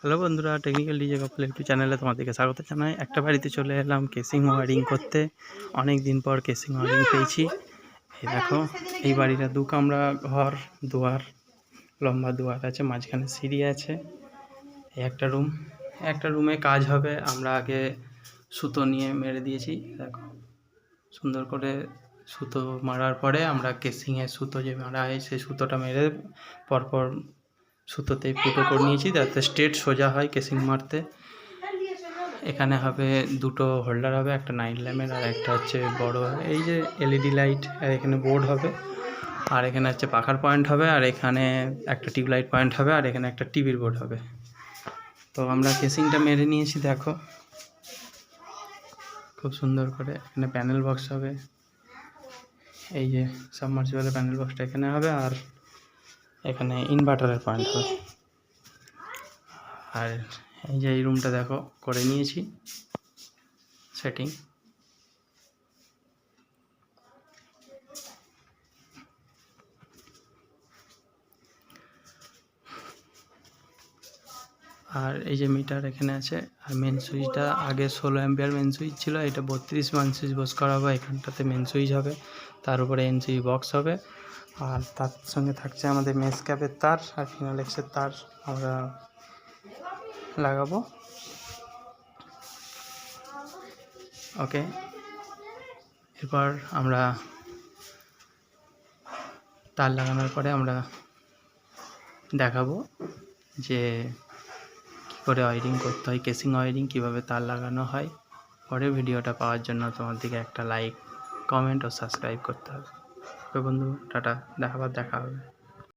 Hello বন্ধুরা, technical DJ couple YouTube চ্যানেলে তোমাদেরকে স্বাগত জানাই। একটা বাড়িতে চলে এলাম কেসিং ওয়ারিং করতে। অনেক দিন পর কেসিং ওয়ারিং পেয়েছি। এই দেখো, এই বাড়িটা 2 কামরা ঘর, দুয়ার, লম্বা দুয়ার আছে, মাঝখানে সিঁড়ি আছে। এই একটা রুমে কাজ হবে। আমরা আগে সুতো নিয়ে মেরে দিয়েছি। দেখো, সুন্দর করে সুতো মারার পরে আমরা কেসিংয়ের সুতো যে মারা হয় সেই সুতোটা মেরে পরপর সুতোতেই ফুটো করে নিয়েছি যাতে স্ট্রেট সোজা হয় কেসিং মারতে। এখানে হবে 2টো হোল্ডার হবে, একটা নাইট ল্যাম্পের আর একটা হচ্ছে বড় এই যে এলইডি লাইট। আর এখানে বোর্ড হবে, আর এখানে হচ্ছে পাখার পয়েন্ট হবে, আর এখানে একটা টিউবলাইট পয়েন্ট হবে, আর এখানে একটা টিভির বোর্ড হবে। তো আমরা কেসিংটা মেরে নিয়েছি। দেখো, খুব সুন্দর করে। এখানে প্যানেল বক্স হবে, এই যে সাবমার্সিবলের প্যানেল বক্সটা এখানে হবে, আর এখানে ইনভার্টারের পয়েন্ট হবে। আর এই যে এই রুমটা দেখো করে নিয়েছি সেটিং। আর এই যে মিটার এখানে আছে। আর মেন সুইচটা আগে 16 অ্যাম্পিয়ার মেন সুইচ ছিল, এটা 32 মান সুইচ বস করা হবে। এখানটাতে মেন সুইচ হবে, তার উপরে এনসি বক্স হবে, আর তার সঙ্গে থাকছে আমাদের মেস ক্যাপের তার আর ফিনোলেক্সের তার আমরা লাগাবো। ওকে, এরপর আমরা তার লাগানোর পরে আমরা দেখাবো যে কী করে ওয়ারিং করতে হয়, কেসিং ওয়ারিং কীভাবে তার লাগানো হয়। পরে ভিডিওটা পাওয়ার জন্য তোমার দিকে একটা লাইক, কমেন্ট ও সাবস্ক্রাইব করতে হবে। ওকে বন্ধু, টাটা, দেখা হবে।